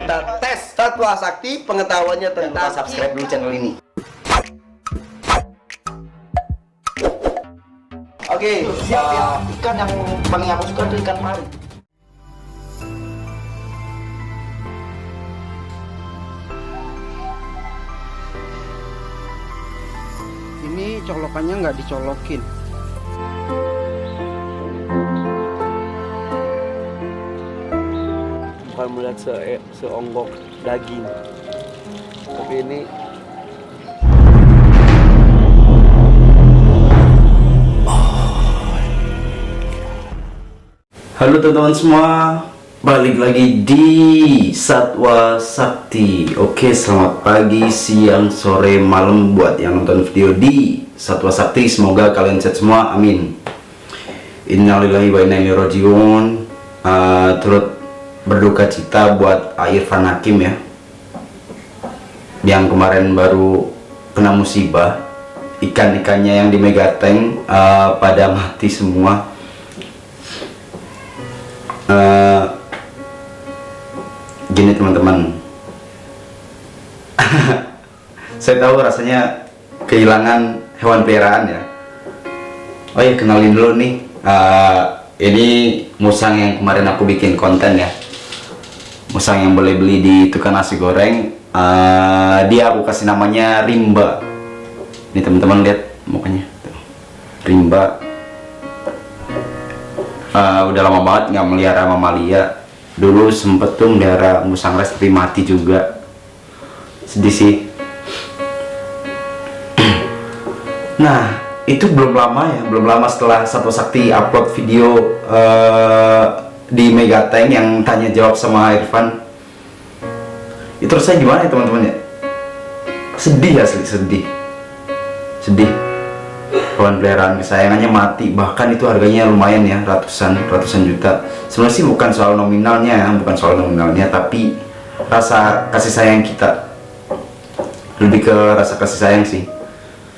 Kita tes Satwa Sakti pengetahuannya tentang subscribe dulu channel ini. Oke, siap ya. Ikan yang paling aku suka itu ikan pari. Ini colokannya nggak dicolokin. Bukan melihat seonggok daging, tapi ini Halo teman-teman semua, balik lagi di Satwa Sakti. Oke, selamat pagi, siang, sore, malam buat yang nonton video di Satwa Sakti. Semoga kalian sehat semua, amin. Innalillahi wa inna ilaihi rajiun. Turut berduka cita buat Irfan Hakim ya, yang kemarin baru kena musibah. Ikan-ikannya yang di Megatank pada mati semua. Gini teman-teman, saya tahu rasanya kehilangan hewan peliharaan ya. Oh ya, kenalin dulu nih, ini musang yang kemarin aku bikin konten ya, musang yang boleh beli di tukang nasi goreng. Dia aku kasih namanya Rimba. Ini teman-teman lihat mukanya tuh. Rimba. Udah lama banget nggak melihara mamalia. Dulu sempet tuh melihara musang res tapi mati juga, sedih sih. Nah itu belum lama setelah Satwa Sakti upload video di Megatank yang tanya jawab sama Irfan. Itu rasanya gimana ya teman-teman ya? Sedih, asli sedih. Hewan peliharaan kesayangannya mati, bahkan itu harganya lumayan ya, ratusan juta. Sebenarnya sih bukan soal nominalnya, tapi rasa kasih sayang kita, lebih ke rasa kasih sayang sih.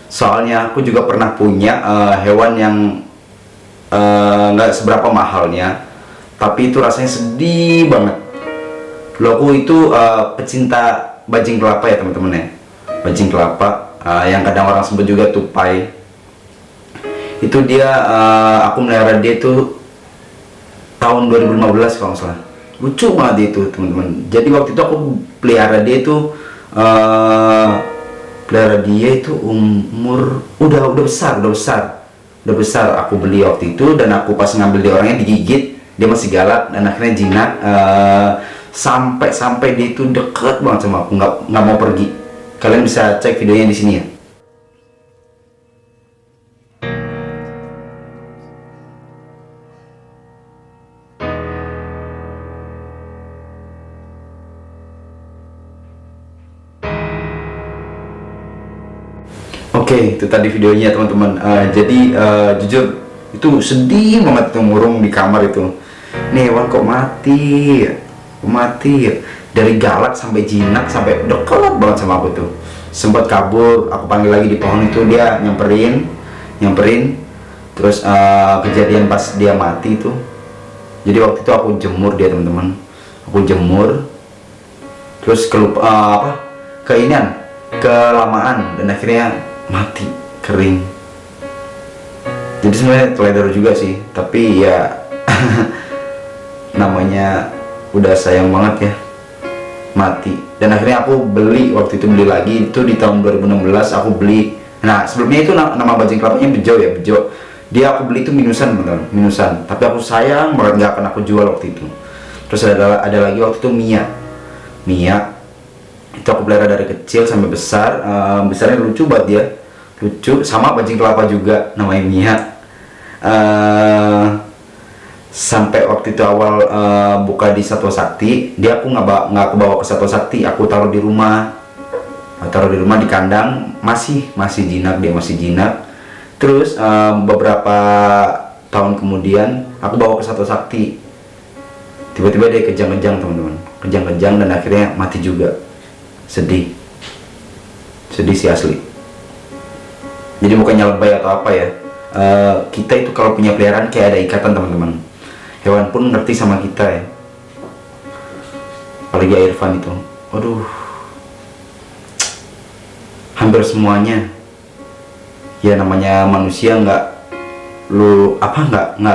Soalnya aku juga pernah punya hewan yang nggak seberapa mahalnya, tapi itu rasanya sedih banget. Loh, aku itu pecinta bajing kelapa ya teman-teman ya, bajing kelapa yang kadang orang sebut juga tupai. Itu dia, aku melihara dia itu tahun 2015 kalau nggak salah. Lucu banget itu teman-teman. Jadi waktu itu aku pelihara dia itu umur udah besar. Aku beli waktu itu, dan aku pas ngambil dia orangnya digigit, dia masih galak dan akhirnya jinak. Sampai dia itu deket banget sama aku, nggak mau pergi. Kalian bisa cek videonya di sini ya. Oke, itu tadi videonya teman-teman. Jadi jujur itu sedih banget tuh, ngurung di kamar itu. Nih hewan kok mati ya. Dari galak sampai jinak sampai deket banget sama aku tuh. Sempat kabur, aku panggil lagi di pohon itu, dia nyamperin. Terus kejadian pas dia mati itu. Jadi waktu itu aku jemur dia teman-teman. Terus kelamaan dan akhirnya mati, kering. Jadi sebenarnya teledor juga sih, tapi ya namanya udah sayang banget ya, mati. Dan akhirnya aku beli, waktu itu beli lagi, itu di tahun 2016 aku beli. Nah sebelumnya itu nama bajing kelapanya Bejo ya, Bejo. Dia aku beli itu minusan teman-teman, minusan. Tapi aku sayang banget, nggak akan aku jual waktu itu. Terus ada lagi waktu itu Mia. Itu aku pelihara dari kecil sampai besar. Besarnya lucu banget dia, lucu sama bajing kelapa juga namanya Mia. Sampai waktu itu awal buka di Satwa Sakti, dia aku nggak aku bawa ke Satwa Sakti, aku taruh di rumah di kandang, masih jinak, dia masih jinak. Terus beberapa tahun kemudian aku bawa ke Satwa Sakti, tiba-tiba dia kejang-kejang teman-teman, dan akhirnya mati juga. Sedih sih asli. Jadi bukannya lebay atau apa ya, kita itu kalau punya peliharaan kayak ada ikatan teman-teman. Hewan pun ngerti sama kita ya. apalagi Irfan itu, aduh, hampir semuanya. Ya namanya manusia nggak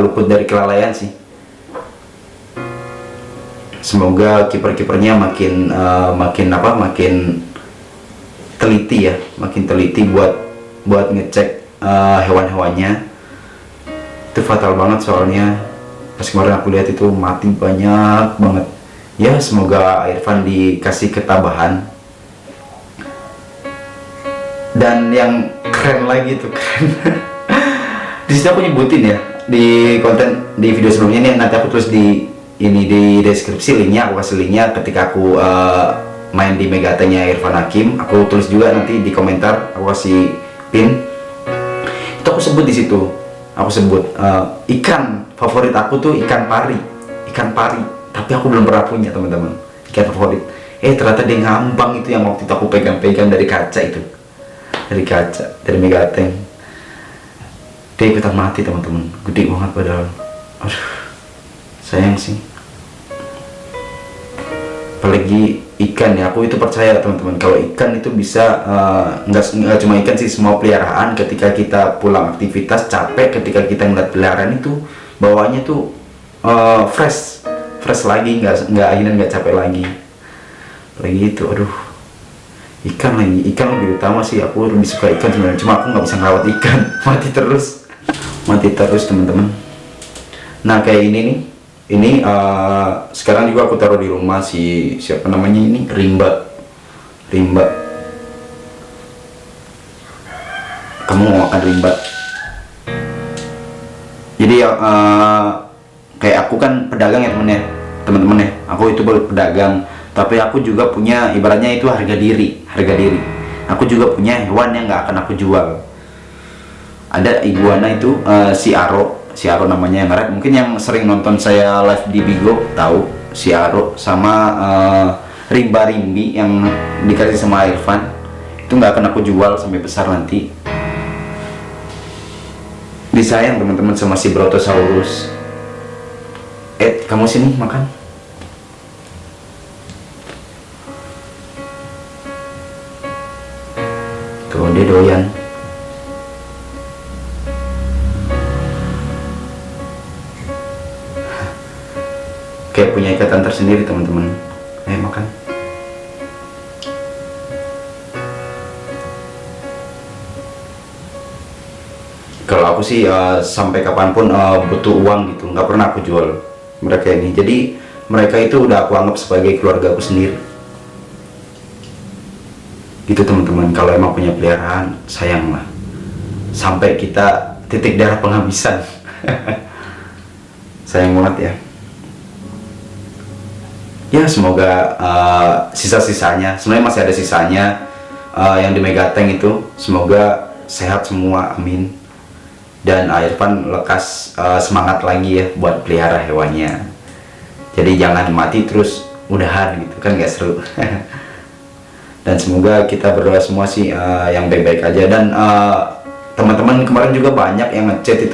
luput dari kelalaian sih. Semoga kiper-kipernya makin teliti ya, makin teliti buat ngecek hewan-hewannya. Itu fatal banget soalnya pas kemarin aku lihat itu mati banyak banget. Ya semoga Irfan dikasih ketabahan. Dan yang keren lagi tuh keren. Di situ aku nyebutin ya di konten di video sebelumnya nih, nanti aku tulis di deskripsi linknya, aku kasih linknya ketika aku main di Megatengnya Irfan Hakim. Aku tulis juga nanti di komentar, aku kasih pin. Itu aku sebut di situ. Aku sebut ikan favorit aku tuh ikan pari. Tapi aku belum pernah punya teman-teman ikan favorit. Ternyata dia ngambang itu yang waktu itu aku pegang-pegang dari kaca itu. Dari Megateng. Dia ikutan mati teman-teman, gede banget padahal. Aduh, sayang sih. Apalagi ikan ya, aku itu percaya teman-teman kalau ikan itu bisa nggak cuma ikan sih, semua peliharaan ketika kita pulang aktivitas capek, ketika kita ngeliat peliharaan itu bawaannya tuh fresh lagi, nggak capek lagi. Apalagi itu, aduh, ikan lebih utama sih. Aku lebih suka ikan sebenarnya, cuma aku nggak bisa ngerawat ikan. mati terus teman-teman. Nah kayak ini nih, ini sekarang juga aku taruh di rumah siapa namanya ini, rimba. Kamu mau makan rimba? Jadi kayak aku kan pedagang ya teman-teman ya. Aku itu baru pedagang, tapi aku juga punya ibaratnya itu harga diri. Aku juga punya hewan yang nggak akan aku jual. Ada iguana itu si Aro namanya yang ngerak. Mungkin yang sering nonton saya live di Bigo tahu si Aro, sama rimba-rimbi yang dikasih sama Irfan. Itu nggak akan aku jual sampai besar nanti. Disayang teman-teman sama si Brontosaurus. Kamu sini makan. Tuh dia doyan. Kayak punya ikatan tersendiri teman-teman. Ayo makan. Kalau aku sih sampai kapanpun butuh uang gitu, nggak pernah aku jual mereka ini. Jadi mereka itu udah aku anggap sebagai keluarga aku sendiri. Gitu teman-teman. Kalau emang punya peliharaan, sayang lah. Sampai kita titik darah penghabisan. Sayang banget ya. Ya semoga sisa-sisanya, sebenarnya masih ada sisanya yang di Megateng itu, semoga sehat semua, amin. Dan Irfan lekas semangat lagi ya buat pelihara hewannya. Jadi jangan mati terus udahan gitu kan, gak seru. Dan semoga kita berdoa semua sih yang baik-baik aja. Dan teman-teman kemarin juga banyak yang ngechat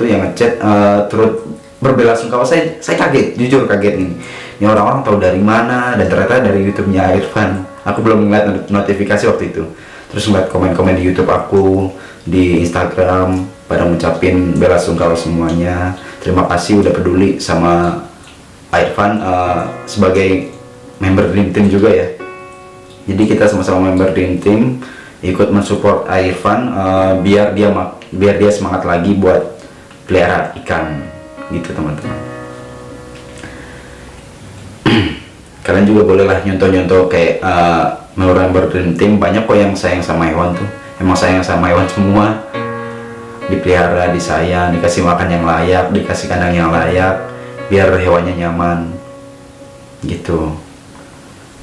turut berbelasungkawa. Saya kaget, jujur kaget nih. Ini orang-orang tahu dari mana, dan ternyata dari YouTube-nya Irfan. Aku belum ngeliat notifikasi waktu itu. Terus ngeliat komen-komen di YouTube aku, di Instagram, pada ngucapin belasungkawa semuanya. Terima kasih udah peduli sama Irfan sebagai member Dream Team juga ya. Jadi kita sama-sama member Dream Team ikut mensupport Irfan biar dia semangat lagi buat pelihara ikan gitu teman-teman. Kalian juga bolehlah nyontoh-nyontoh kayak member Dream Team. Banyak kok yang sayang sama hewan tuh, emang sayang sama hewan semua, dipelihara, disayang, dikasih makan yang layak, dikasih kandang yang layak, biar hewannya nyaman gitu.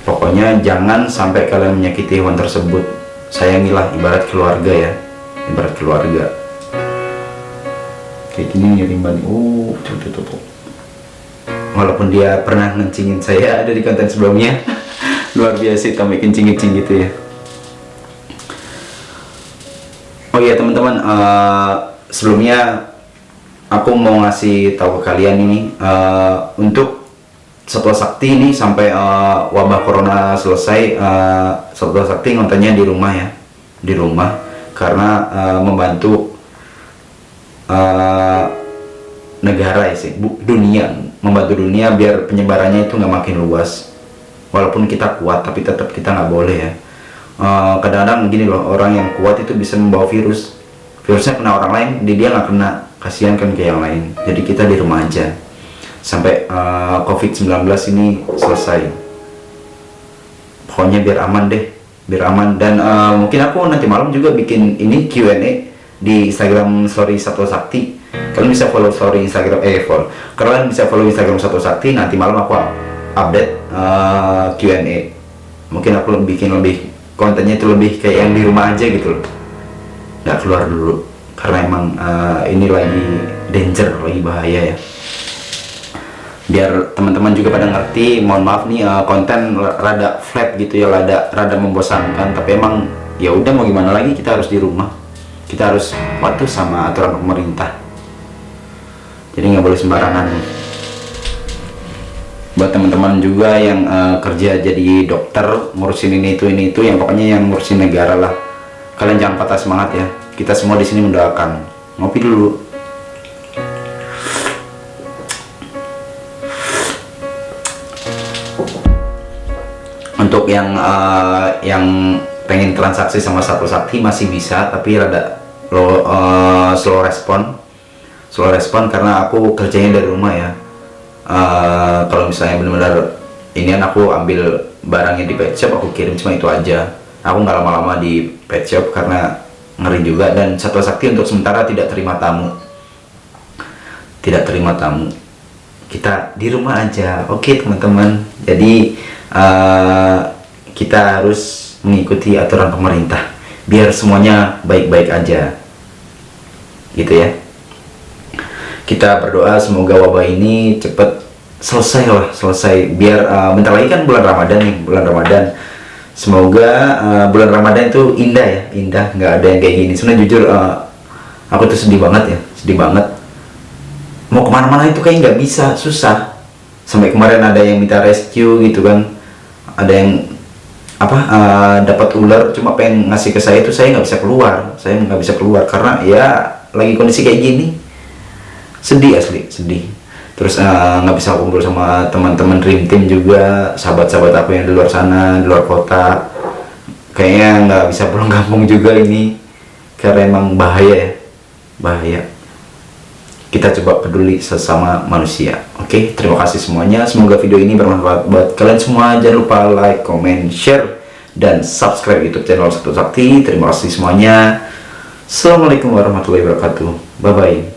Pokoknya jangan sampai kalian menyakiti hewan tersebut. Sayangilah, ibarat keluarga ya, ibarat keluarga. Kayak gini nih rimba nih. Tuh. Walaupun dia pernah ngencingin saya ada di konten sebelumnya. Luar biasa sampai kencing-kencing gitu ya. Oh iya teman-teman, sebelumnya aku mau ngasih tahu ke kalian ini, untuk Satwa Sakti ini sampai wabah corona selesai, Satwa Sakti ngontennya di rumah ya, di rumah, karena membantu negara ya sih, dunia, membantu dunia biar penyebarannya itu nggak makin luas. Walaupun kita kuat, tapi tetap kita nggak boleh ya. Kadang-kadang gini loh, orang yang kuat itu bisa membawa virus. Virusnya kena orang lain, dia nggak kena, kasihan kan ke yang lain. Jadi kita di rumah aja sampai COVID-19 ini selesai. Pokoknya biar aman deh, biar aman. Dan mungkin aku nanti malam juga bikin ini Q&A di Instagram Story Satwa Sakti. Kalian bisa follow story Instagram, kalian bisa follow Instagram Satwa Sakti. Nanti malam aku update Q&A. Mungkin aku bikin lebih, kontennya itu lebih kayak yang di rumah aja gitu loh, nggak keluar dulu, karena emang ini lagi danger, lagi bahaya ya. Biar teman-teman juga pada ngerti. Mohon maaf nih, konten rada flat gitu ya, rada membosankan, tapi emang ya udah, mau gimana lagi, kita harus di rumah, kita harus patuh sama aturan pemerintah. Jadi nggak boleh sembarangan. Buat teman-teman juga yang kerja jadi dokter, ngurusin ini itu yang pokoknya yang ngurusin negara lah, kalian jangan patah semangat ya. Kita semua di sini mendoakan. Ngopi dulu. Untuk yang pengen transaksi sama Satwa Sakti masih bisa, tapi rada slow respon karena aku kerjanya dari rumah ya. Kalau misalnya benar-benar ini aku ambil barangnya di pet shop, aku kirim, cuma itu aja. Aku nggak lama-lama di pet shop karena ngeri juga. Dan Satwa Sakti untuk sementara tidak terima tamu, kita di rumah aja. Oke teman-teman, jadi kita harus mengikuti aturan pemerintah biar semuanya baik-baik aja gitu ya. Kita berdoa semoga wabah ini cepat selesai biar bentar lagi kan bulan Ramadan nih, semoga bulan Ramadan itu indah ya, nggak ada yang kayak gini. Sebenarnya jujur aku tuh sedih banget, mau kemana-mana itu kayak nggak bisa, susah. Sampai kemarin ada yang minta rescue gitu kan, ada yang dapat ular cuma pengen ngasih ke saya, itu saya nggak bisa keluar karena ya lagi kondisi kayak gini. Sedih asli, sedih. Terus nggak bisa kumpul sama teman-teman Dream Team juga, sahabat-sahabat aku yang di luar sana, di luar kota. Kayaknya nggak bisa pulang kampung juga ini, karena emang bahaya. Kita coba peduli sesama manusia. Oke, terima kasih semuanya. Semoga video ini bermanfaat buat kalian semua. Jangan lupa like, comment, share, dan subscribe YouTube channel Satwa Sakti. Terima kasih semuanya. Assalamualaikum warahmatullahi wabarakatuh. Bye bye.